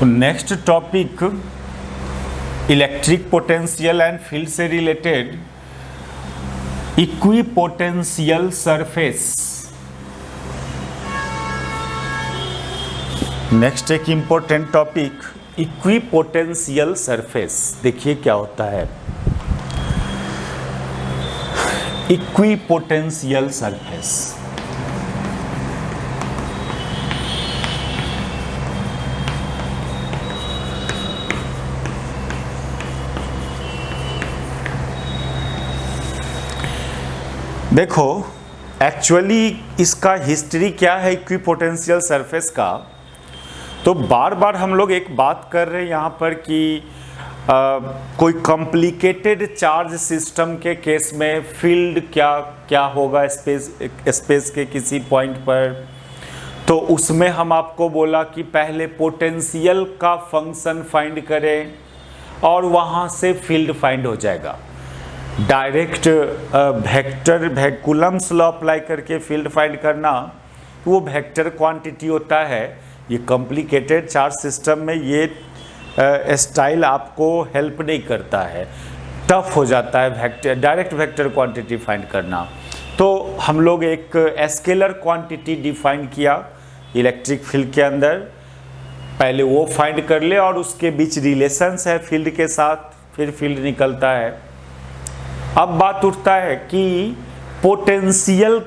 Next topic electric potential and field से related equipotential surface. Next एक important topic equipotential surface. देखिए क्या होता है इक्विपोटेंशियल सरफेस। देखो एक्चुअली इसका हिस्ट्री क्या है इक्विपोटेंशियल सरफेस का। तो बार बार हम लोग एक बात कर रहे हैं यहाँ पर कि कोई कॉम्प्लिकेटेड चार्ज सिस्टम के केस में फील्ड क्या होगा स्पेस के किसी पॉइंट पर। तो उसमें हम आपको बोला कि पहले पोटेंशियल का फंक्शन फाइंड करें और वहाँ से फील्ड फाइंड हो जाएगा। Direct vector Coulomb's law apply करके फील्ड फाइंड करना वो वेक्टर क्वांटिटी होता है। ये कॉम्प्लिकेटेड चार्ज सिस्टम में ये स्टाइल आपको हेल्प नहीं करता है, टफ हो जाता है डायरेक्ट वेक्टर क्वांटिटी फाइंड करना। तो हम लोग एक स्केलर क्वांटिटी डिफाइन किया इलेक्ट्रिक फील्ड के अंदर, पहले वो फाइंड कर ले और उसके बीच रिलेशंस है फील्ड के साथ, फिर फील्ड निकलता है। अब बात उठता है कि पोटेंशियल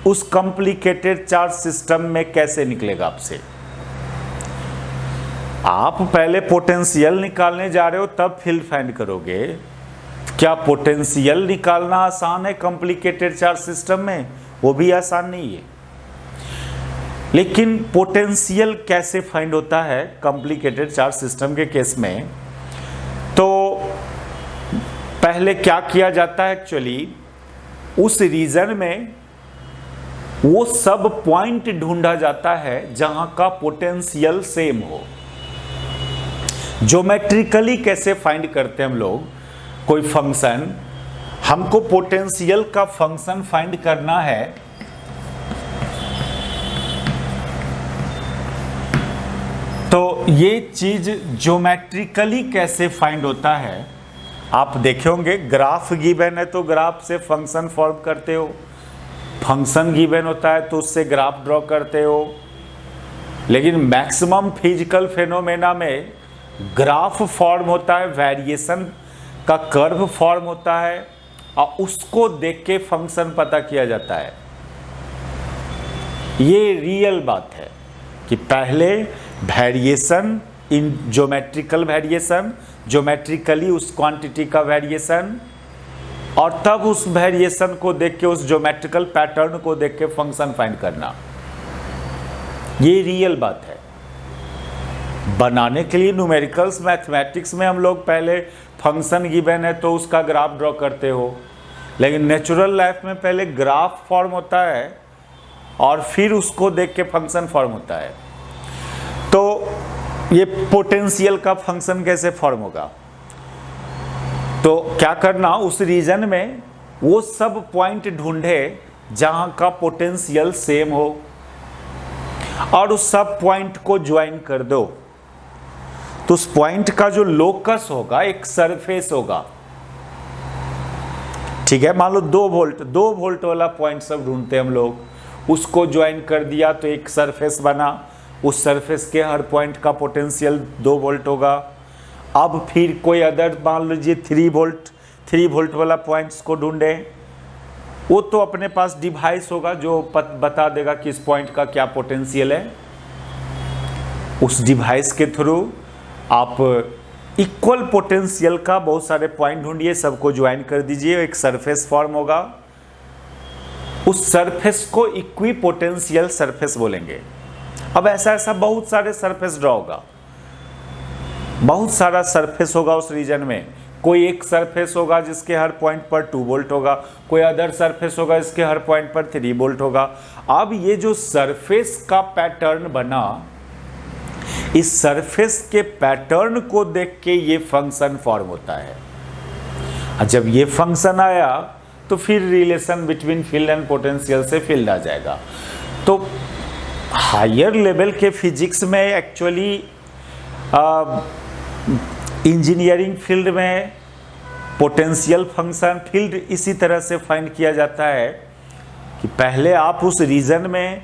उस कॉम्प्लिकेटेड चार्ज सिस्टम में कैसे निकलेगा आपसे। आप पहले पोटेंशियल निकालने जा रहे हो तब फील्ड फाइंड करोगे। क्या पोटेंशियल निकालना आसान है कॉम्प्लिकेटेड चार्ज सिस्टम में? वो भी आसान नहीं है। लेकिन पोटेंशियल कैसे फाइंड होता है कॉम्प्लिकेटेड चार्ज सिस्टम के केस में? तो पहले क्या किया जाता है एक्चुअली, उस रीजन में वो सब पॉइंट ढूंढा जाता है जहां का पोटेंशियल सेम हो। ज्योमेट्रिकली कैसे फाइंड करते हैं हम लोग कोई फंक्शन, हमको पोटेंशियल का फंक्शन फाइंड करना है। तो ये चीज ज्योमेट्रिकली कैसे फाइंड होता है, आप देखे होंगे ग्राफ गिवन है तो ग्राफ से फंक्शन फॉर्म करते हो, फंक्शन गिवन होता है तो उससे ग्राफ ड्रॉ करते हो। लेकिन मैक्सिमम फिजिकल फेनोमेना में ग्राफ फॉर्म होता है, वेरिएशन का कर्व फॉर्म होता है और उसको देख के फंक्शन पता किया जाता है। ये रियल बात है कि पहले variation in geometrical variation, geometrically उस क्वांटिटी का वेरिएशन, और तब उस वेरिएशन को देख के उस ज्योमेट्रिकल पैटर्न को देख के फंक्शन फाइंड करना, ये रियल बात है। बनाने के लिए न्यूमेरिकल्स मैथमेटिक्स में हम लोग पहले फंक्शन गिवन है तो उसका ग्राफ ड्रॉ करते हो, लेकिन नेचुरल लाइफ में पहले ग्राफ फॉर्म होता है और फिर उसको देख के फंक्शन फॉर्म होता है। तो ये पोटेंशियल का फंक्शन कैसे फॉर्म होगा? तो क्या करना, उस रीजन में वो सब पॉइंट ढूंढे जहां का पोटेंशियल सेम हो और उस सब पॉइंट को ज्वाइन कर दो। तो उस पॉइंट का जो लोकस होगा एक सरफेस होगा, ठीक है। मान लो 2 वोल्ट वाला पॉइंट सब ढूंढते हम लोग, उसको ज्वाइन कर दिया तो एक सरफेस बना। उस सरफेस के हर पॉइंट का पोटेंशियल 2 वोल्ट होगा। अब फिर कोई अदर मान लीजिए 3 वोल्ट वाला पॉइंट्स को ढूंढें, वो तो अपने पास डिवाइस होगा जो बता देगा कि इस पॉइंट का क्या पोटेंशियल है। उस डिवाइस के थ्रू आप इक्वल पोटेंशियल का बहुत सारे पॉइंट ढूंढिए, सबको ज्वाइन कर दीजिए, एक सरफेस फॉर्म होगा। उस सरफेस को इक्विपोटेंशियल सरफेस बोलेंगे। अब ऐसा बहुत सारे सरफेस ड्रॉ होगा, बहुत सारा सरफेस होगा उस रीजन में। कोई एक सरफेस होगा जिसके हर पॉइंट पर 2 वोल्ट होगा, कोई अदर सरफेस होगा जिसके हर पॉइंट पर 3 वोल्ट होगा। अब ये जो सरफेस का पैटर्न बना, इस सरफेस के पैटर्न को देख के ये फंक्शन फॉर्म होता है। जब ये फंक्शन आया तो फिर relation between field and potential से फील्ड आ जाएगा। तो हायर लेवल के फिजिक्स में एक्चुअली इंजीनियरिंग फील्ड में पोटेंशियल फंक्शन फील्ड इसी तरह से फाइंड किया जाता है कि पहले आप उस रीजन में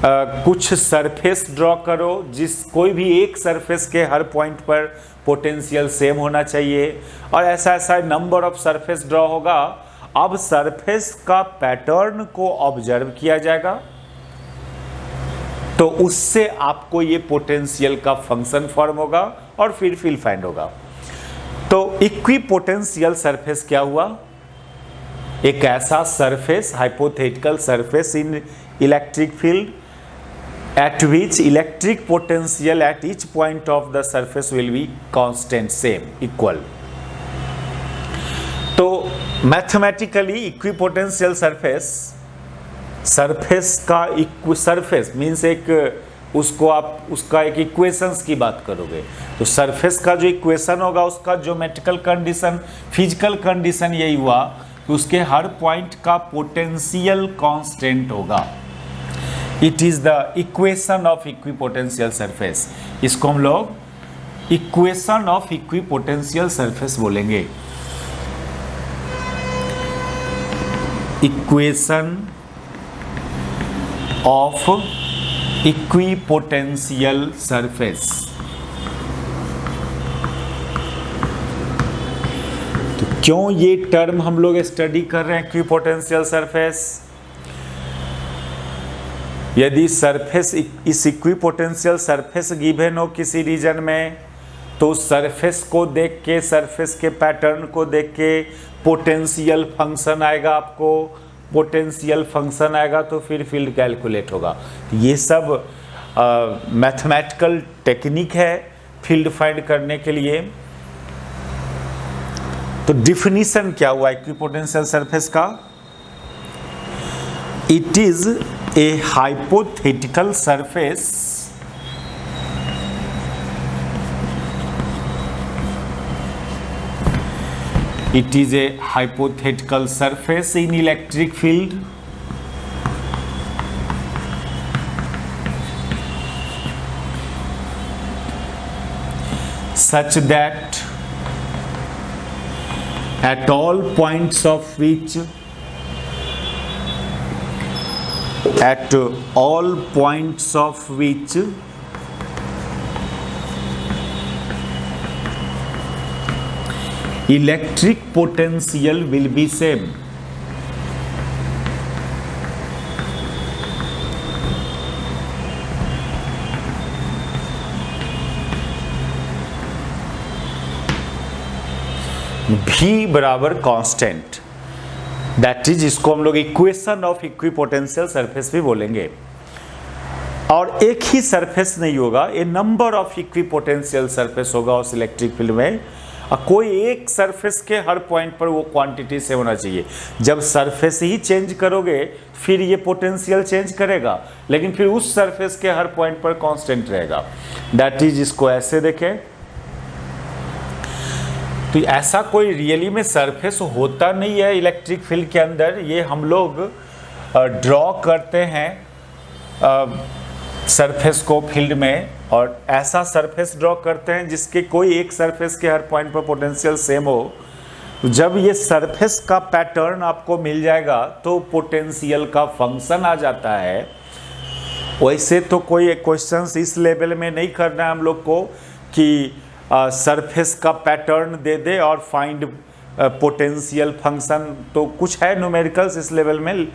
कुछ सरफेस ड्रॉ करो, जिस कोई भी एक सरफेस के हर पॉइंट पर पोटेंशियल सेम होना चाहिए, और ऐसा ऐसा नंबर ऑफ सरफेस ड्रॉ होगा। अब सरफेस का पैटर्न को ऑब्जर्व किया जाएगा, तो उससे आपको ये पोटेंशियल का फंक्शन फॉर्म होगा और फिर फील्ड फाइंड होगा। तो इक्विपोटेंशियल सरफेस क्या हुआ? एक ऐसा surface, hypothetical surface in electric field at which electric potential at each point of the surface will be constant, same, equal. तो मैथमेटिकली इक्विपोटेंशियल सरफेस का सरफेस मीन्स एक उसको आप उसका एक इक्वेशंस की बात करोगे तो सरफेस का जो इक्वेशन होगा उसका ज्योमेट्रिकल कंडीशन, फिजिकल कंडीशन यही हुआ कि उसके हर पॉइंट का पोटेंशियल कांस्टेंट होगा। It is the equation of equipotential surface. इसको हम लोग इक्वेशन ऑफ इक्विपोटेंशियल सरफेस बोलेंगे। Equation of equipotential surface. तो क्यों ये टर्म हम लोग स्टडी कर रहे हैं इक्विपोटेंशियल सरफेस? यदि सरफेस इस इक्विपोटेंशियल सरफेस गिवन हो किसी रीजन में, तो सरफेस को देख के, सरफेस के पैटर्न को देख के पोटेंशियल फंक्शन आएगा। आपको पोटेंशियल फंक्शन आएगा तो फिर फील्ड कैलकुलेट होगा। ये सब मैथमेटिकल टेक्निक है फील्ड फाइंड करने के लिए। तो डिफिनीशन क्या हुआ इक्विपोटेंशियल सरफेस का? It is a hypothetical surface in electric field such that at all points of which electric potential will be same. V बराबर कांस्टेंट, दैट इज इसको हम लोग इक्वेशन ऑफ इक्विपोटेंशियल सरफेस भी बोलेंगे। और एक ही सरफेस नहीं होगा, ए नंबर ऑफ इक्विपोटेंशियल सरफेस होगा उस इलेक्ट्रिक फील्ड में। और कोई एक सरफेस के हर पॉइंट पर वो क्वांटिटी से होना चाहिए। जब सरफेस ही चेंज करोगे फिर ये पोटेंशियल चेंज करेगा, लेकिन फिर उस सरफेस के हर पॉइंट पर कांस्टेंट रहेगा। दैट इज इसको ऐसे देखें तो ऐसा कोई रियली में सरफेस होता नहीं है इलेक्ट्रिक फील्ड के अंदर। ये हम लोग ड्रॉ करते हैं सरफेस को फील्ड में, और ऐसा सरफेस ड्रॉ करते हैं जिसके कोई एक सरफेस के हर पॉइंट पर पोटेंशियल सेम हो। जब ये सरफेस का पैटर्न आपको मिल जाएगा तो पोटेंशियल का फंक्शन आ जाता है। वैसे तो कोई क्वेश्चंस इस लेवल में नहीं करना है हम लोग को कि सरफेस का पैटर्न दे दे और फाइंड पोटेंशियल फंक्शन। तो कुछ है न्यूमेरिकल्स इस लेवल में,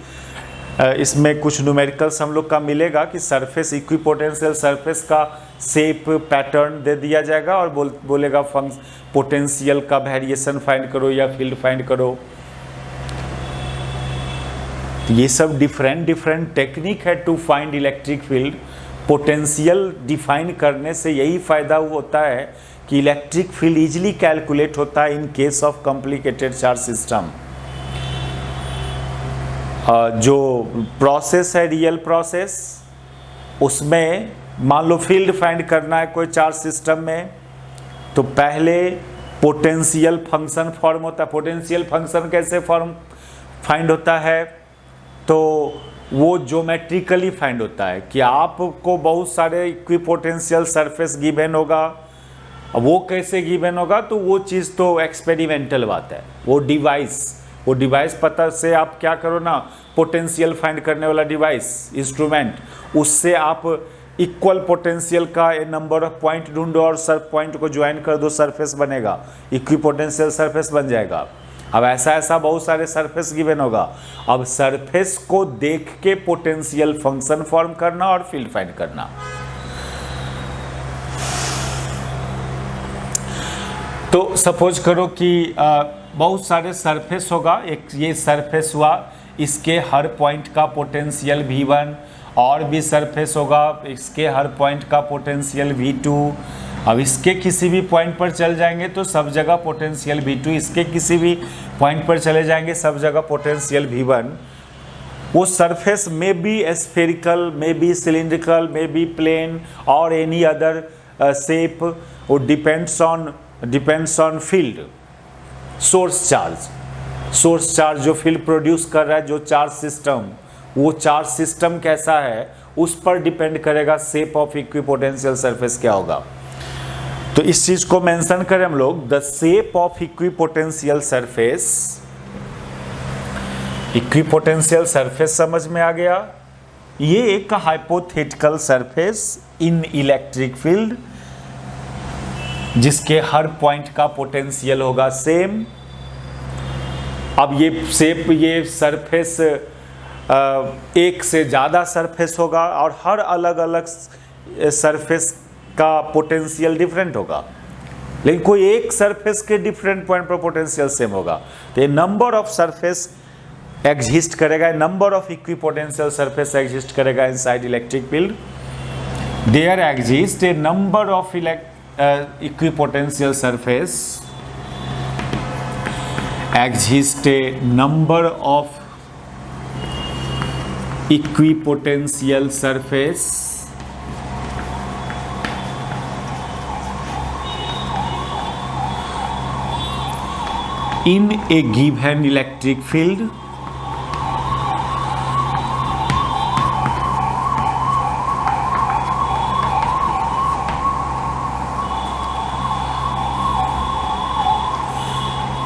इसमें कुछ न्यूमेरिकल्स हम लोग का मिलेगा कि सरफेस इक्विपोटेंशियल सरफेस का शेप पैटर्न दे दिया जाएगा और बोलेगा पोटेंशियल का वेरिएशन फाइंड करो या फील्ड फाइंड करो। ये सब डिफरेंट टेक्निक है to find electric field. Potential define करने से यही फायदा होता है कि इलेक्ट्रिक फील्ड इजीली कैलकुलेट होता है in case of complicated charge system. जो प्रोसेस है रियल प्रोसेस, उसमें मान लो फील्ड फाइंड करना है कोई चार्ज सिस्टम में, तो पहले पोटेंशियल फंक्शन फॉर्म होता है। पोटेंशियल फंक्शन कैसे फॉर्म फाइंड होता है? तो वो ज्योमेट्रिकली फाइंड होता है कि आपको बहुत सारे इक्विपोटेंशियल सरफेस गिवन होगा। वो कैसे गिवन होगा, तो वो चीज़ तो एक्सपेरिमेंटल बात है। वो डिवाइस पता से आप क्या करो ना, पोटेंशियल फाइंड करने वाला डिवाइस, इंस्ट्रूमेंट, उससे आप इक्वल पोटेंशियल का ए नंबर ऑफ पॉइंट ढूंढो और सब पॉइंट को ज्वाइन कर दो, सरफेस बनेगा, इक्विपोटेंशियल सरफेस बन जाएगा। अब ऐसा बहुत सारे सरफेस गिवन होगा। अब सरफेस को देख के पोटेंशियल फंक्शन फॉर्म करना और फील्ड फाइंड करना। तो सपोज करो कि बहुत सारे सरफेस होगा, एक ये सरफेस हुआ, इसके हर पॉइंट का पोटेंशियल V1, और भी सरफेस होगा, इसके हर पॉइंट का पोटेंशियल V2। अब इसके किसी भी पॉइंट पर चल जाएंगे तो सब जगह पोटेंशियल V2, इसके किसी भी पॉइंट पर चले जाएंगे सब जगह पोटेंशियल V1। वो सरफेस में बी स्फेरिकल, में बी सिलिंड्रिकल, में बी प्लेन और एनी अदर शेप। वो depends on field, source charge जो फील्ड प्रोड्यूस कर रहा है, जो चार्ज सिस्टम, वो चार्ज सिस्टम कैसा है उस पर डिपेंड करेगा शेप ऑफ इक्विपोटेंशियल सरफेस क्या होगा। तो इस चीज को मेंशन करें हम लोग, the shape of equipotential surface समझ में आ गया। ये एक hypothetical surface in electric field जिसके हर पॉइंट का पोटेंशियल होगा सेम। अब ये सरफेस एक से ज़्यादा सरफेस होगा और हर अलग अलग सरफेस का पोटेंशियल डिफरेंट होगा, लेकिन कोई एक सरफेस के डिफरेंट पॉइंट पर पोटेंशियल सेम होगा। तो ये नंबर ऑफ सरफेस एग्जिस्ट करेगा, number of equipotential surface exist करेगा inside electric field. There exist a number of equipotential surface, exist a number of equipotential surface in a given electric field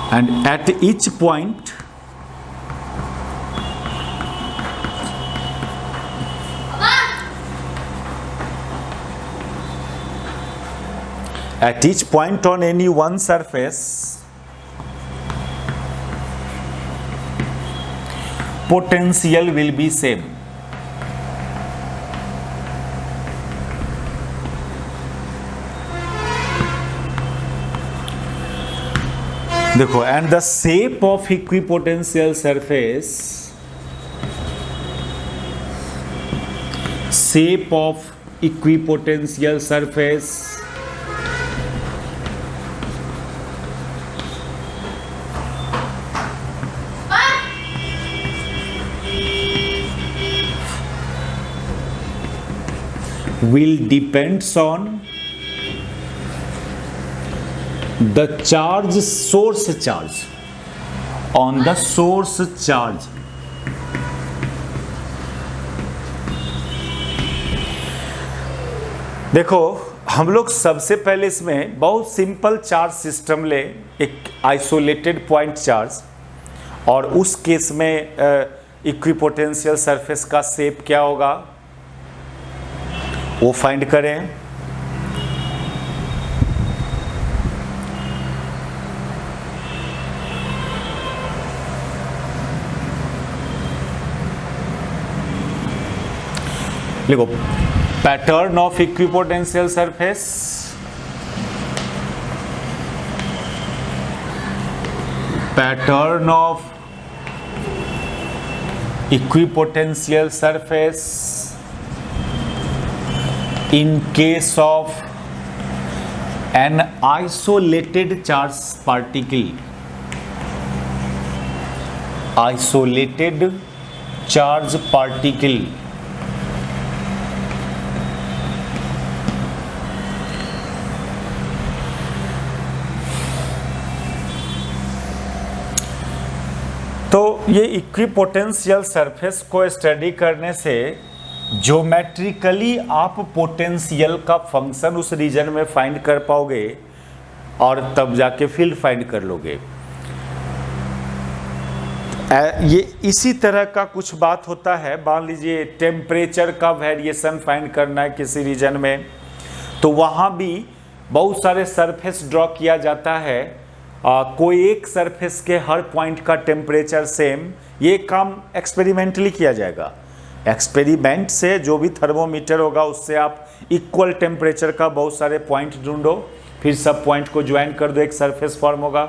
and at each point on any one surface potential will be same। देखो, and the shape of equipotential surface will depends on the source charge, on the source charge। देखो, हम लोग सबसे पहले इसमें बहुत simple charge system ले, एक आइसोलेटेड पॉइंट चार्ज, और उस केस में इक्विपोटेंशियल सरफेस का शेप क्या होगा वो फाइंड करें। देखो, pattern of equipotential surface, pattern of equipotential surface in case of an isolated charge particle, isolated charge particle, तो ये इक्विपोटेंशियल सरफेस को स्टडी करने से ज्योमेट्रिकली आप पोटेंशियल का फंक्शन उस रीजन में फाइंड कर पाओगे और तब जाके फील्ड फाइंड कर लोगे। ये इसी तरह का कुछ बात होता है। मान लीजिए टेम्परेचर का वेरिएशन फाइंड करना है किसी रीजन में, तो वहाँ भी बहुत सारे सरफेस ड्रॉ किया जाता है। कोई एक सरफेस के हर पॉइंट का टेम्परेचर सेम, ये काम एक्सपेरिमेंटली किया जाएगा। एक्सपेरिमेंट से जो भी थर्मोमीटर होगा उससे आप इक्वल टेम्परेचर का बहुत सारे पॉइंट ढूंढो, फिर सब पॉइंट को ज्वाइन कर दो, एक सरफेस फॉर्म होगा।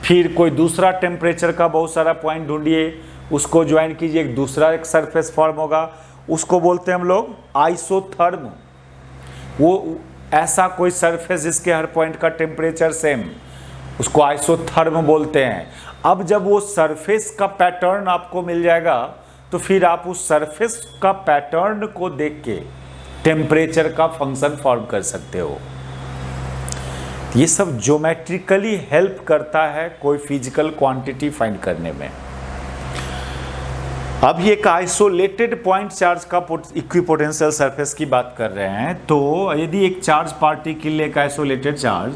फिर कोई दूसरा टेम्परेचर का बहुत सारा पॉइंट ढूंढिए, उसको ज्वाइन कीजिए, एक दूसरा एक सरफेस फॉर्म होगा, उसको बोलते हैं हम लोग आइसोथर्म। वो ऐसा कोई सरफेस जिसके हर पॉइंट का टेम्परेचर सेम, उसको आइसोथर्म बोलते हैं। अब जब वो सरफेस का पैटर्न आपको मिल जाएगा तो फिर आप उस सरफेस का पैटर्न को देख के टेम्परेचर का फंक्शन फॉर्म कर सकते हो। ये सब ज्योमेट्रिकली हेल्प करता है कोई फिजिकल क्वांटिटी फाइंड करने में। अब ये एक आइसोलेटेड पॉइंट चार्ज का इक्विपोटेंशियल सरफेस की बात कर रहे हैं। तो यदि एक चार्ज पार्टिकल एक आइसोलेटेड चार्ज,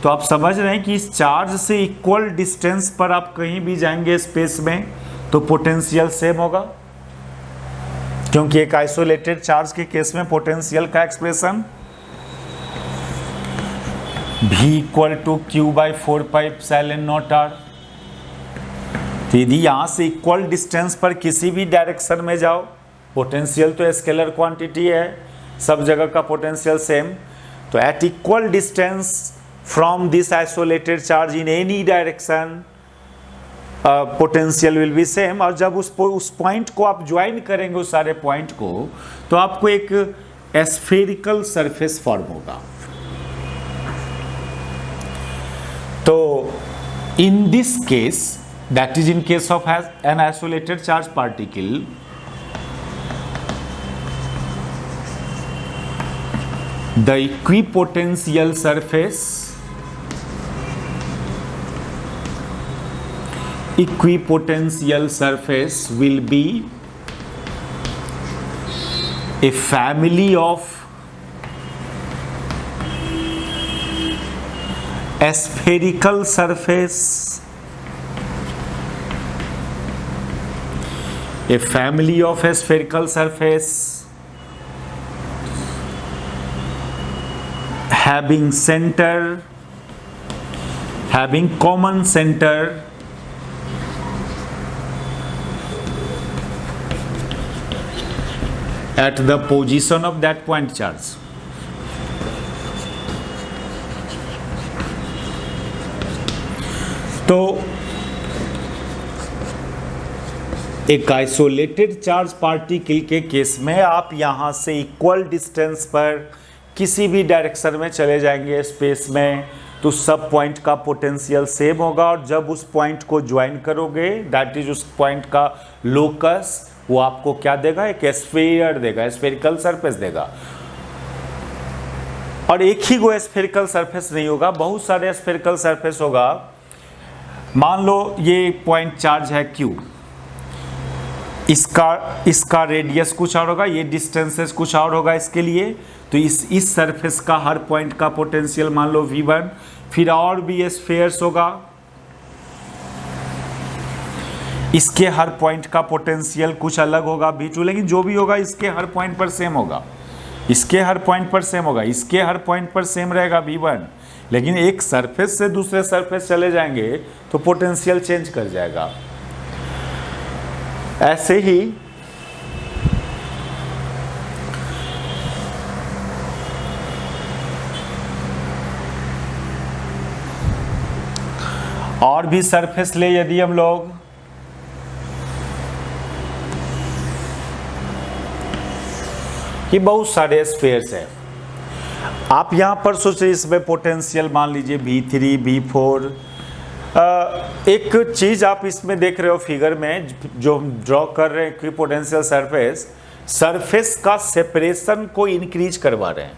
तो आप समझ रहे हैं कि इस चार्ज से इक्वल डिस्टेंस पर आप कहीं भी जाएंगे स्पेस में तो पोटेंशियल सेम होगा, क्योंकि एक आइसोलेटेड चार्ज के केस में पोटेंशियल का एक्सप्रेशन V = Q/4πε0r। तो यदि यहां से इक्वल डिस्टेंस पर किसी भी डायरेक्शन में जाओ, पोटेंशियल तो स्केलर क्वांटिटी है, सब जगह का पोटेंशियल सेम, तो at equal distance from this isolated charge in any direction potential will be same. और जब उस पॉइंट को आप ज्वाइन करेंगे उस सारे पॉइंट को, तो आपको एक स्फेरिकल सरफेस फॉर्म होगा। तो in this case, that is in case of an isolated charge particle, the equipotential surface will be a family of spherical surface, a family of a spherical surface having common center at the position of that point charge। तो एक isolated charge particle के case में आप यहां से equal distance पर किसी भी डायरेक्शन में चले जाएंगे स्पेस में, तो सब पॉइंट का पोटेंशियल सेम होगा। और जब उस पॉइंट को ज्वाइन करोगे, दैट इज उस पॉइंट का लोकस, वो आपको क्या देगा, एक स्फीयर देगा, स्फेरिकल सरफेस देगा। और एक ही वो स्फेरिकल सरफेस नहीं होगा, बहुत सारे स्फेरिकल सरफेस होगा। मान लो ये पॉइंट चार्ज है Q, इसका रेडियस कुछ और होगा, ये डिस्टेंसेस कुछ और होगा इसके लिए। तो इस सरफेस का हर पॉइंट का पोटेंशियल मान लो V1, फिर और भी स्फीयर्स होगा, इसके हर पॉइंट का पोटेंशियल कुछ अलग होगा V2, लेकिन जो भी होगा इसके हर पॉइंट पर सेम होगा, इसके हर पॉइंट पर सेम होगा, इसके हर पॉइंट पर सेम रहेगा V1। लेकिन एक सरफेस से दूसरे सरफेस चले जाएंगे तो पोटेंशियल चेंज कर जाएगा। ऐसे ही और भी सरफेस ले, यदि हम लोग कि बहुत सारे स्फीयर्स हैं, आप यहां पर सोचिए इसमें पोटेंशियल मान लीजिए V3 V4। एक चीज आप इसमें देख रहे हो फिगर में जो हम ड्रॉ कर रहे हैं, इक्विपोटेंशियल सरफेस का सेपरेशन को इंक्रीज करवा रहे हैं।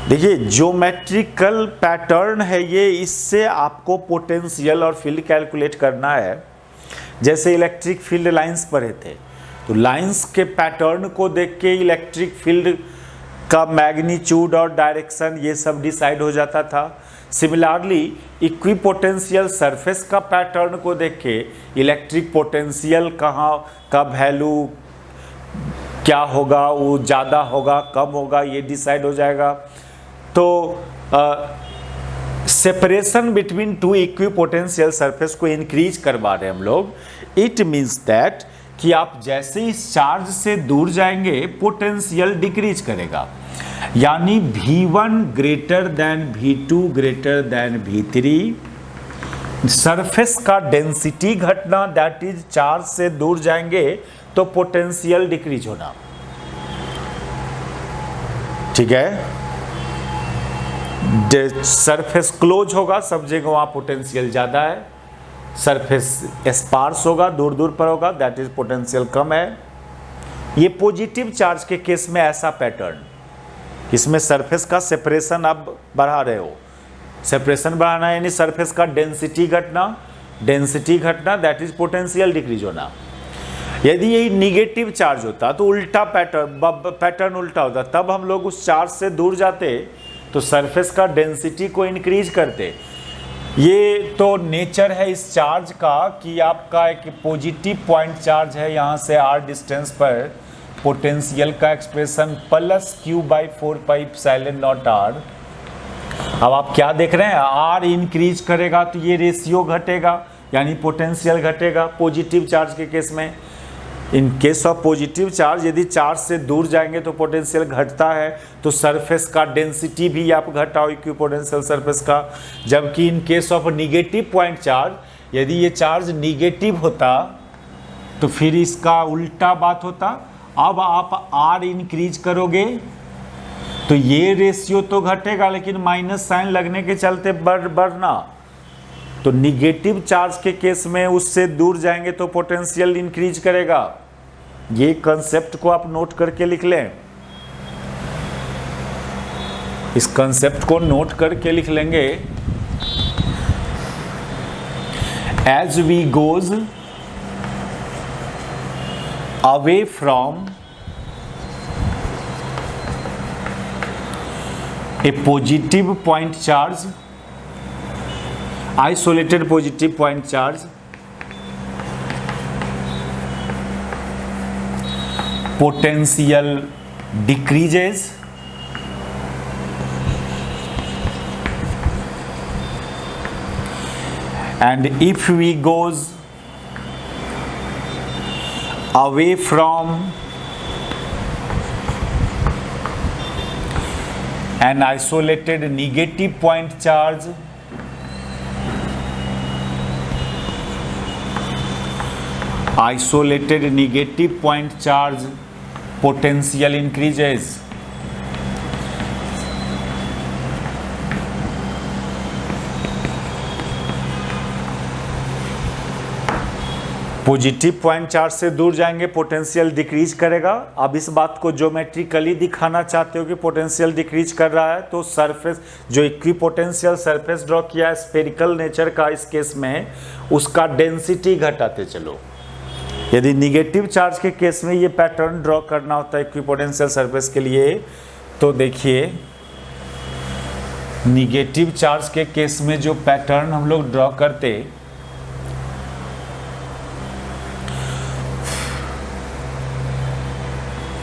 देखिए ज्योमेट्रिकल पैटर्न है ये, इससे आपको पोटेंशियल और फील्ड कैलकुलेट करना है। जैसे इलेक्ट्रिक फील्ड लाइंस पढ़े थे, तो लाइंस के पैटर्न को देख के इलेक्ट्रिक फील्ड का मैग्नीट्यूड और डायरेक्शन ये सब डिसाइड हो जाता था। सिमिलरली इक्विपोटेंशियल सरफेस का पैटर्न को देख के इलेक्ट्रिक पोटेंशियल कहाँ का वैल्यू क्या होगा, वो ज़्यादा होगा कम होगा ये डिसाइड हो जाएगा। तो separation between two equipotential surface को इंक्रीज करवा रहे हैं हम लोग। इट मीन्स दैट कि आप जैसे इस चार्ज से दूर जाएंगे पोटेंशियल डिक्रीज करेगा, यानी V1 greater than V2 greater than V3। Surface का डेंसिटी घटना, दैट इज चार्ज से दूर जाएंगे तो पोटेंशियल डिक्रीज होना। ठीक है, सरफेस क्लोज होगा सब जगह, वहां पोटेंशियल ज्यादा है। सरफेस स्पार्स होगा, दूर दूर पर होगा, दैट इज पोटेंशियल कम है। ये पॉजिटिव चार्ज के केस में ऐसा पैटर्न, इसमें सरफेस का सेपरेशन आप बढ़ा रहे हो। सेपरेशन बढ़ाना यानी सरफेस का डेंसिटी घटना दैट इज पोटेंशियल डिक्रीज होना। यदि यही निगेटिव चार्ज होता तो उल्टा पैटर्न उल्टा होता, तब हम लोग उस चार्ज से दूर जाते तो सरफेस का डेंसिटी को इंक्रीज करते। ये तो नेचर है इस चार्ज का कि आपका एक पॉजिटिव पॉइंट चार्ज है, यहाँ से r डिस्टेंस पर पोटेंशियल का एक्सप्रेशन +q/4πε0r। अब आप क्या देख रहे हैं, r इंक्रीज करेगा तो ये रेशियो घटेगा, यानी पोटेंशियल घटेगा पॉजिटिव चार्ज के केस में। In case of positive charge यदि चार्ज से दूर जाएंगे तो पोटेंशियल घटता है, तो सरफेस का डेंसिटी भी आप घटाओ इक्विपोटेंशियल सरफेस का। जबकि in case of negative point charge, यदि ये चार्ज निगेटिव होता तो फिर इसका उल्टा बात होता। अब आप r इंक्रीज करोगे तो ये रेशियो तो घटेगा, लेकिन माइनस साइन लगने के चलते बढ़ना। तो निगेटिव चार्ज के केस में उससे दूर जाएंगे तो पोटेंशियल इंक्रीज करेगा। ये कंसेप्ट को आप नोट करके लिख लें, इस कंसेप्ट को नोट करके लिख लेंगे। As we goes away from a positive point charge, isolated positive point charge, potential decreases and if we goes away from an isolated negative point charge, isolated negative point charge potential increases। Positive point charge से दूर जाएंगे potential decrease करेगा। अब इस बात को geometrically दिखाना चाहते हो कि पोटेंशियल डिक्रीज कर रहा है, तो सरफेस जो इक्विपोटेंशियल सरफेस ड्रॉ किया है स्फेरिकल नेचर का, इस केस में उसका डेंसिटी घटाते चलो। यदि निगेटिव चार्ज के केस में ये पैटर्न ड्रॉ करना होता है इक्विपोटेंशियल सरफेस के लिए, तो देखिए निगेटिव चार्ज के केस में जो पैटर्न हम लोग ड्रॉ करते,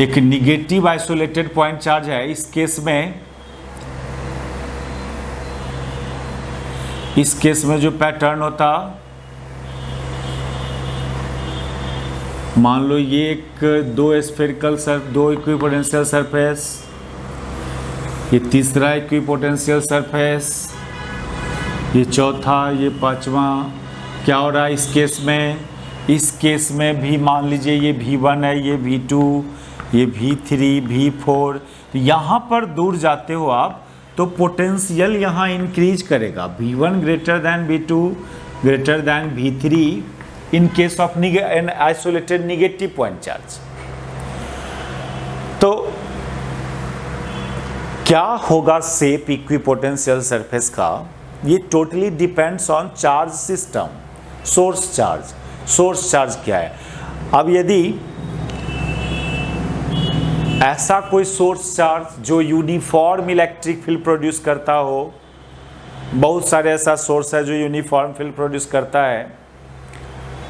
एक निगेटिव आइसोलेटेड पॉइंट चार्ज है, इस केस में जो पैटर्न होता, मान लो ये एक दो इक्विपोटेंशियल सरफेस, ये तीसरा इक्विपोटेंशियल सरफेस, ये चौथा, ये पांचवा। क्या हो रहा है इस केस में भी मान लीजिए ये V1 है, ये V2, ये V3, V4। तो यहाँ पर दूर जाते हो आप तो पोटेंशियल यहाँ इंक्रीज करेगा, V1 greater than V2 greater than V3 in case of an isolated negative point charge। तो क्या होगा शेप इक्विपोटेंशियल सरफेस का, ये totally depends on charge system, source charge. Source charge क्या है। अब यदि ऐसा कोई सोर्स चार्ज जो यूनिफॉर्म इलेक्ट्रिक फील्ड प्रोड्यूस करता हो, बहुत सारे ऐसा सोर्स है जो यूनिफॉर्म फील्ड प्रोड्यूस करता है,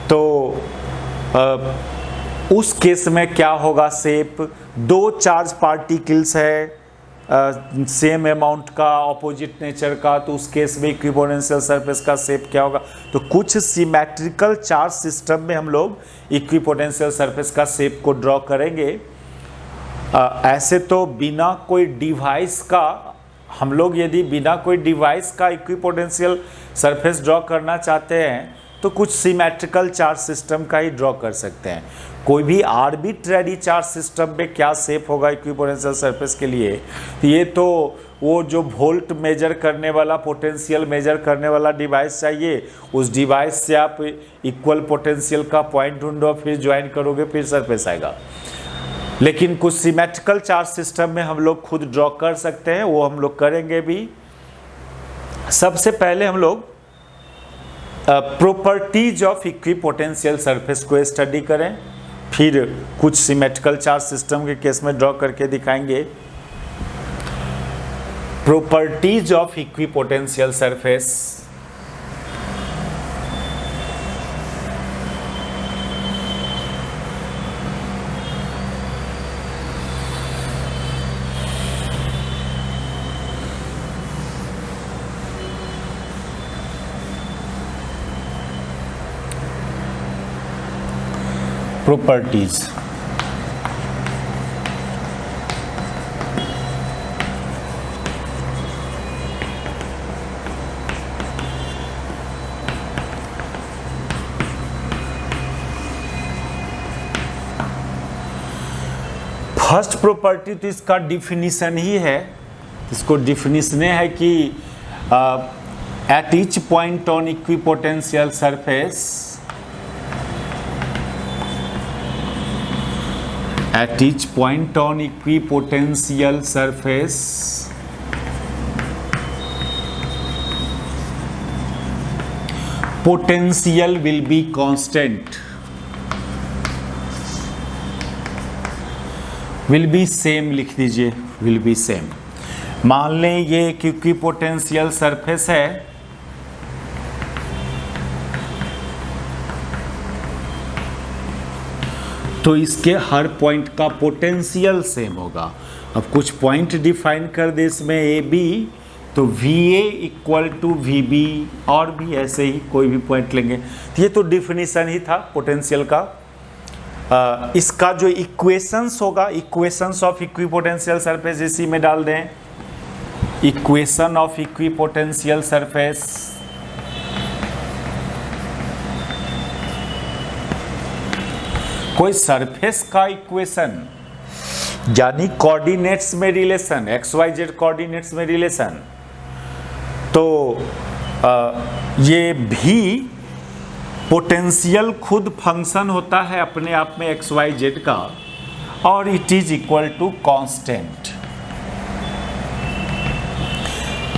तो उस केस में क्या होगा, शेप दो चार्ज पार्टिकल्स है सेम अमाउंट का, ऑपोजिट नेचर का, तो उस केस में इक्विपोटेंशियल सरफेस का शेप क्या होगा। तो कुछ सिमेट्रिकल चार्ज सिस्टम में हम लोग इक्विपोटेंशियल सरफेस का शेप को ड्रॉ करेंगे। ऐसे तो बिना कोई डिवाइस का हम लोग यदि बिना कोई डिवाइस का इक्विपोटेंशियल सरफेस ड्रॉ करना चाहते हैं तो कुछ सिमेट्रिकल चार्ज सिस्टम का ही ड्रॉ कर सकते हैं। कोई भी आर्बिट्ररी चार्ज सिस्टम में क्या शेप होगा इक्विपोटेंशियल सरफेस के लिए, तो ये तो वो जो वोल्ट मेजर करने वाला, पोटेंशियल मेजर करने वाला डिवाइस चाहिए, उस डिवाइस से आप इक्वल पोटेंशियल का पॉइंट ढूंढो, फिर ज्वाइन करोगे, फिर सरफेस आएगा। लेकिन कुछ सिमेट्रिकल चार्ज सिस्टम में हम लोग खुद ड्रॉ कर सकते हैं, वो हम लोग करेंगे भी। सबसे पहले हम लोग प्रॉपर्टीज ऑफ इक्विपोटेंशियल सरफेस को स्टडी करें, फिर कुछ सिमेट्रिकल चार्ज सिस्टम के केस में ड्रॉ करके दिखाएंगे। Properties of equipotential surface. Properties first property तो इसका डिफिनीशन ही है। इसको डिफिनीशन है कि at each point on equipotential surface, at each point on equipotential surface, potential will be constant, will be same लिख दीजिए, will be same। मान लें ये एक इक्विपोटेंशियल सरफेस है, तो इसके हर पॉइंट का पोटेंशियल सेम होगा। अब कुछ पॉइंट डिफाइन कर दे इसमें ए बी, तो V A equal to V B, और भी ऐसे ही कोई भी पॉइंट लेंगे। तो ये तो डिफिनीशन ही था पोटेंशियल का। इसका जो इक्वेशंस होगा, इक्वेशंस ऑफ इक्विपोटेंशियल सरफेस इसी में डाल दें। इक्वेशन ऑफ इक्विपोटेंशियल सरफेस, कोई सरफेस का इक्वेशन यानी कोऑर्डिनेट्स में relation, x y z coordinates में रिलेशन, तो ये भी पोटेंशियल खुद फंक्शन होता है अपने आप में एक्स वाई जेड का, और it is equal to constant.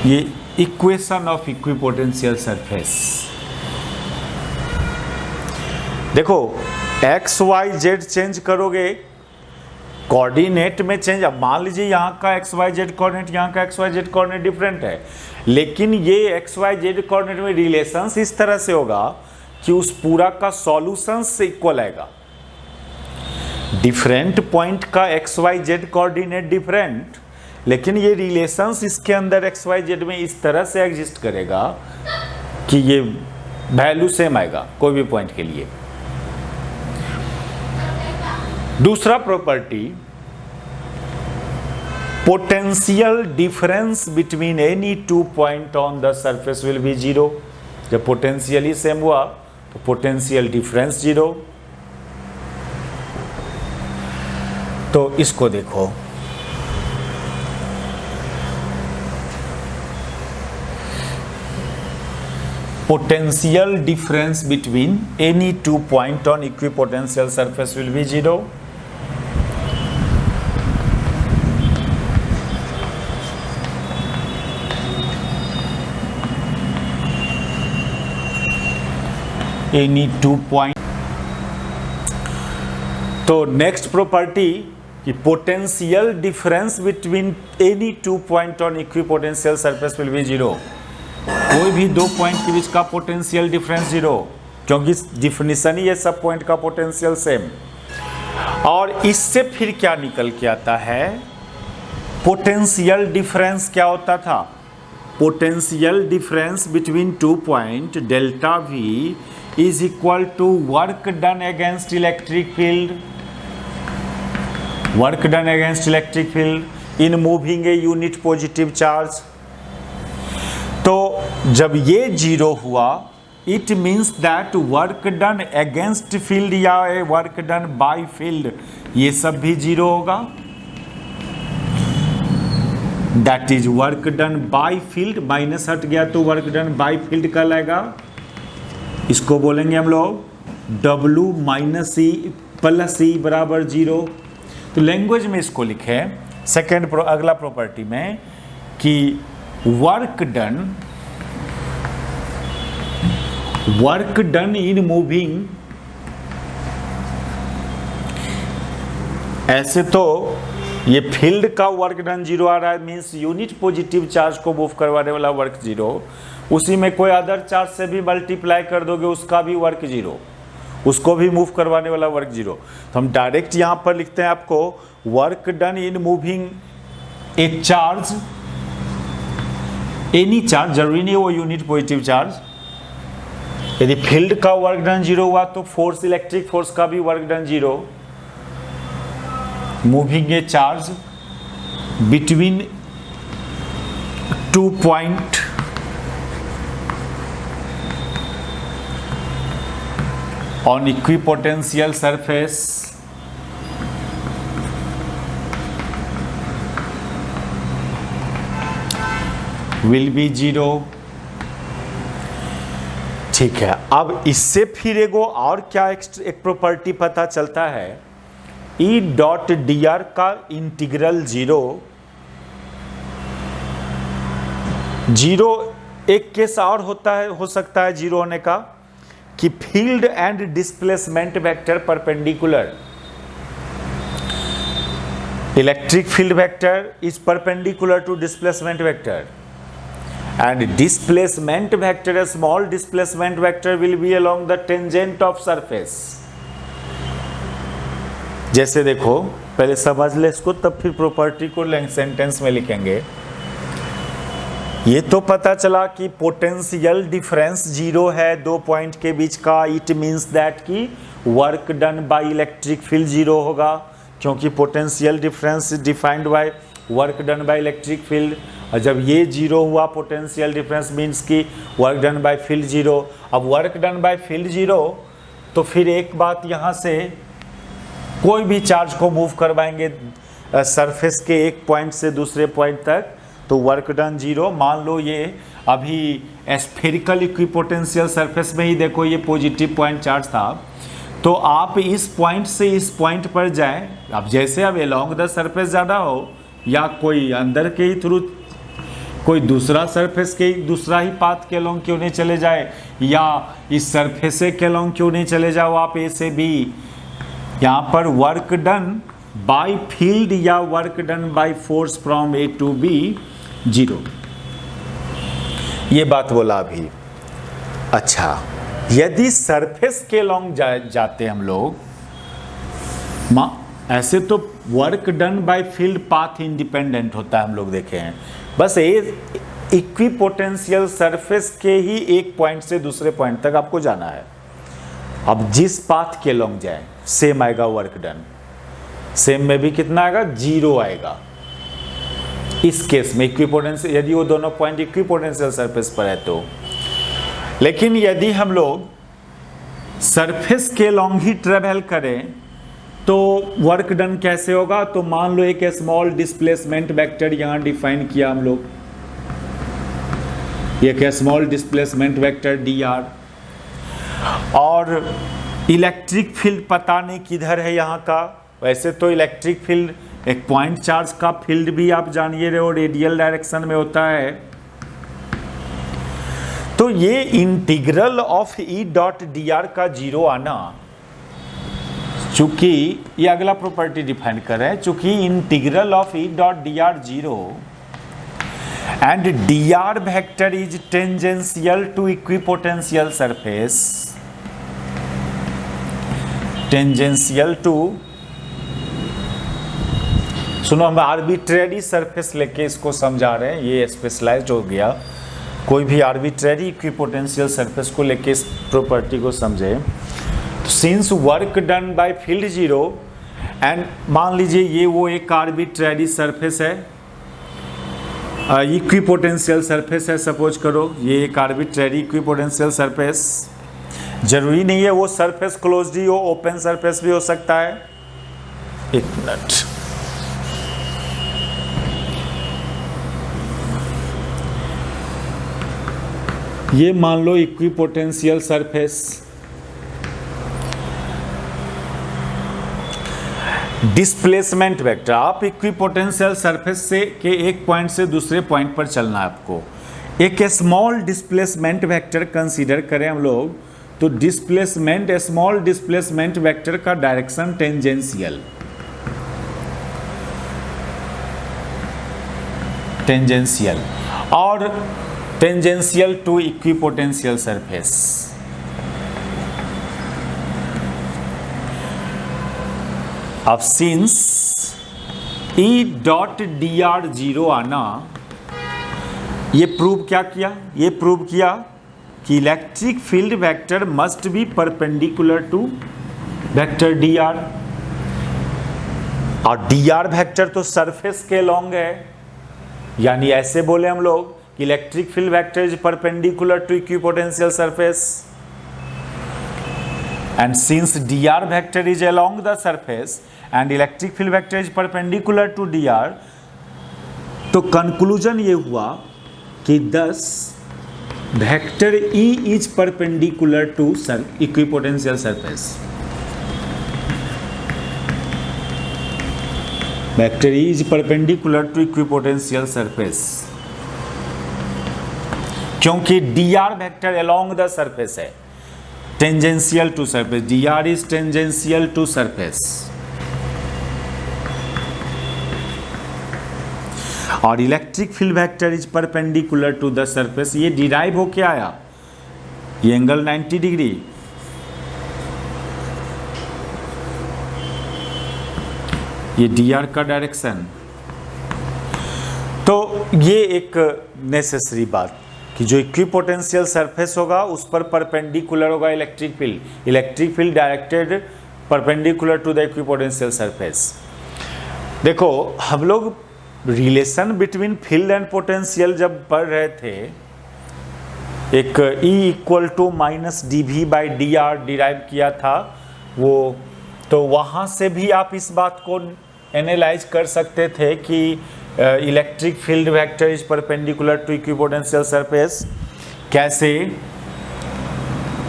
ये इक्वेशन ऑफ इक्विपोटेंशियल सरफेस। देखो एक्स वाई जेड चेंज करोगे, कोऑर्डिनेट में चेंज। अब मान लीजिए यहाँ का एक्स वाई जेड कोऑर्डिनेट, यहाँ का x y z coordinate different है, लेकिन ये एक्स वाई जेड कोऑर्डिनेट में रिलेशंस इस तरह से होगा कि उस पूरा का सॉल्यूशन से इक्वल आएगा। डिफरेंट पॉइंट का x y z coordinate different, लेकिन ये रिलेशंस इसके अंदर एक्स वाई जेड में इस तरह से एग्जिस्ट करेगा कि ये वैल्यू सेम आएगा कोई भी पॉइंट के लिए। दूसरा property, potential difference between any two point on the surface will be zero. जब पोटेंशियल ही सेम हुआ तो पोटेंशियल डिफरेंस जीरो। तो इसको देखो, potential difference between any two point on equipotential surface will be zero. any 2 point तो next property कि potential difference between any two point on equipotential surface will be zero. कोई भी दो point के बीच का पोटेंशियल डिफरेंस जीरो, क्योंकि definition ही है सब पॉइंट का पोटेंशियल सेम। और इससे फिर क्या निकल के आता है, पोटेंशियल डिफरेंस क्या होता था, potential difference between two point delta V is equal to work done against electric field, work done against electric field in moving a unit positive charge. तो जब ये जीरो हुआ, it means that work done against field या work done by field ये सब भी zero होगा। That is work done by field, minus हट गया तो वर्क डन बाय फील्ड कहलाएगा। इसको बोलेंगे हम लोग W माइनस ई प्लस ई बराबर जीरो। तो लैंग्वेज में इसको लिखे सेकेंड अगला प्रॉपर्टी में कि वर्क डन इन मूविंग, ऐसे तो ये फील्ड का वर्क डन जीरो आ रहा है, मीन्स यूनिट पॉजिटिव चार्ज को मूव करवाने वाला वर्क जीरो, उसी में कोई अदर चार्ज से भी मल्टीप्लाई कर दोगे उसका भी वर्क जीरो, उसको भी मूव करवाने वाला वर्क जीरो। तो हम डायरेक्ट यहां पर लिखते हैं आपको work done in moving A charge, any charge, जरूरी नहीं वो यूनिट पॉजिटिव चार्ज। यदि फील्ड का वर्क डन जीरो हुआ तो फोर्स, इलेक्ट्रिक फोर्स का भी work done zero. Moving A charge between two point on equipotential surface will be zero। ठीक है, अब इससे फिर एगो और क्या एक प्रॉपर्टी पता चलता है, E डॉट डी आर का इंटीग्रल जीरो, जीरो एक केस और होता है, हो सकता है जीरो होने का, कि field and displacement vector perpendicular, electric field vector is perpendicular to displacement vector and displacement vector, a small displacement vector will be along the tangent of surface। जैसे देखो, पहले समझ ले इसको, तब फिर प्रॉपर्टी को सेंटेंस में लिखेंगे। ये तो पता चला कि पोटेंशियल डिफरेंस जीरो है दो पॉइंट के बीच का, इट मींस दैट कि work done by electric field zero होगा, क्योंकि potential difference is defined by work done by electric field. और जब ये जीरो हुआ पोटेंशियल डिफरेंस मींस कि work done by field zero. अब work done by field zero, तो फिर एक बात यहाँ से, कोई भी चार्ज को मूव करवाएंगे सरफेस के एक पॉइंट से दूसरे पॉइंट तक तो वर्क डन जीरो। मान लो ये अभी स्फेरिकल इक्विपोटेंशियल सरफेस में ही देखो ये पॉजिटिव पॉइंट चार्ज था, तो आप इस पॉइंट से इस पॉइंट पर जाएं। अब जैसे अब अलोंग द सरफेस ज़्यादा हो या कोई अंदर के ही थ्रू कोई दूसरा सरफेस के दूसरा ही पाथ के अलोंग क्यों नहीं चले जाए, या इस सरफेस के अलोंग क्यों नहीं चले जाओ आप ए से बी, यहाँ पर वर्क डन बाय फील्ड या work done by force from A to B zero. ये बात बोला अभी। अच्छा, यदि सरफेस के लॉन्ग जाते हम लोग, ऐसे तो work done by field path independent होता है, हम लोग देखे हैं, बस ये इक्विपोटेंशियल सरफेस के ही एक पॉइंट से दूसरे पॉइंट तक आपको जाना है। अब जिस पाथ के लॉन्ग जाए सेम आएगा वर्क डन, सेम में भी कितना आएगा, जीरो आएगा। इस केस में इक्विपोटेंशियल, यदि वो दोनों पॉइंट इक्विपोटेंशियल सरफेस पर है तो। लेकिन यदि हम लोग सरफेस के लॉन्ग ही ट्रेवल करें तो वर्क डन कैसे होगा, तो मान लो एक स्मॉल डिस्प्लेसमेंट वेक्टर यहां डिफाइन किया हम लोग, एक small displacement vector d r, और इलेक्ट्रिक फील्ड पता नहीं किधर है यहाँ का। वैसे तो इलेक्ट्रिक फील्ड एक पॉइंट चार्ज का फील्ड भी आप जानिए रहे हो रेडियल डायरेक्शन में होता है। तो ये integral of E dot d are का जीरो आना चूंकि ये अगला प्रॉपर्टी डिफाइन कर रहे हैं, चूंकि integral of E dot d r zero and d r vector is tangential to equipotential surface, tangential to, सुनो हम आर्बिट्रेरी सरफेस लेके इसको समझा रहे हैं, ये स्पेशलाइज्ड हो गया। कोई भी आर्बिट्रेरी इक्विपोटेंशियल सरफेस को लेके इस प्रॉपर्टी को समझे। Since work done by field zero and मान लीजिए ये वो एक आर्बिट्रेरी सरफेस है, इक्विपोटेंशियल सरफेस है, सपोज करो ये एक आर्बिट्रेरी इक्विपोटेंशियल सरफेस, जरूरी नहीं है वो सरफेस क्लोज्ड ही हो, ओपन सरफेस भी हो सकता है। एक मिनट, ये मान लो इक्विपोटेंशियल सरफेस, डिस्प्लेसमेंट वेक्टर, आप इक्विपोटेंशियल सरफेस से के एक पॉइंट से दूसरे पॉइंट पर चलना है आपको, एक स्मॉल डिस्प्लेसमेंट वेक्टर कंसीडर करें हम लोग, तो डिस्प्लेसमेंट, स्मॉल डिस्प्लेसमेंट वेक्टर का डायरेक्शन टेंजेंशियल, टेंजेंशियल और टेंजेंशियल टू इक्विपोटेंशियल सरफेस। अब since E dot d r zero आना, ये प्रूव क्या किया, ये प्रूव किया कि electric field vector must be perpendicular to vector d r, और डी आर वेक्टर तो सरफेस के लॉन्ग है, यानी ऐसे बोले हम लोग कि electric field vector is perpendicular to equipotential surface and since dr vector is along the surface and electric field vector is perpendicular to dr, तो कंक्लूजन ये हुआ कि thus vector E is perpendicular to equipotencial surface, vector E is perpendicular to equipotencial surface, क्योंकि dr vector along the surface है, tangential to surface, dr is tangential to surface, और electric field vector is perpendicular to the surface. ये derive हो के आया, ये angle 90 degree, ये dr का डायरेक्शन। तो ये एक नेसेसरी बात कि जो इक्विपोटेंशियल सरफेस होगा उस पर परपेंडिकुलर होगा electric field, electric field directed perpendicular to the equipotential surface. देखो हम लोग relation between field and potential जब पढ़ रहे थे, एक E equal to minus d V by d r derive किया था वो, तो वहाँ से भी आप इस बात को एनालाइज कर सकते थे कि electric field vector is perpendicular to equipotential surface. कैसे,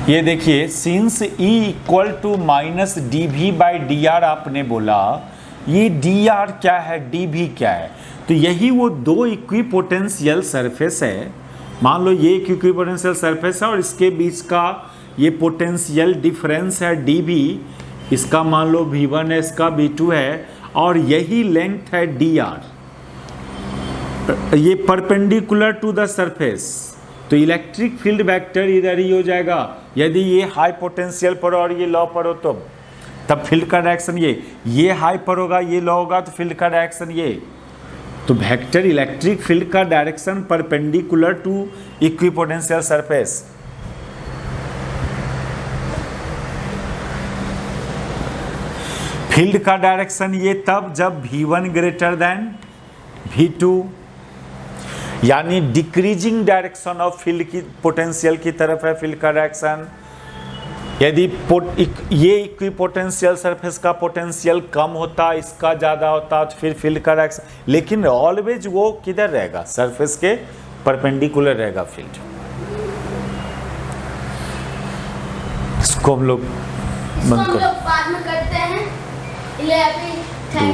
ये देखिए, since E equal to minus d V by d r आपने बोला, ये डी आर क्या है, डी वी क्या है, तो यही वो दो इक्विपोटेंशियल सरफेस है। मान लो ये इक्विपोटेंशियल सरफेस है और इसके बीच का ये पोटेंशियल डिफरेंस है डी वी, इसका मान लो V1 है, इसका V2 है, और यही लेंथ है डी आर, ये परपेंडिकुलर टू द सरफेस, तो इलेक्ट्रिक फील्ड वेक्टर इधर ही हो जाएगा। यदि ये हाई पोटेंशियल पर और ये लो पर हो तो तब फील्ड का डायरेक्शन ये हाई पर होगा, ये लो होगा, तो फील्ड का डायरेक्शन ये, तो वेक्टर इलेक्ट्रिक फील्ड का direction perpendicular to equipotential surface. Field का डायरेक्शन ये तब जब V1 ग्रेटर देन V2, यानी डिक्रीजिंग डायरेक्शन ऑफ फील्ड की पोटेंशियल की तरफ है फील्ड का डायरेक्शन। यदि ये इक्विपोटेंशियल सरफेस का पोटेंशियल कम होता, इसका ज़्यादा होता, तो फिर फील्ड का डायरेक्शन, लेकिन ऑलवेज वो किधर रहेगा, सरफेस के परपेंडिकुलर रहेगा फील्ड। इसको हम लोग बाद में करते हैं।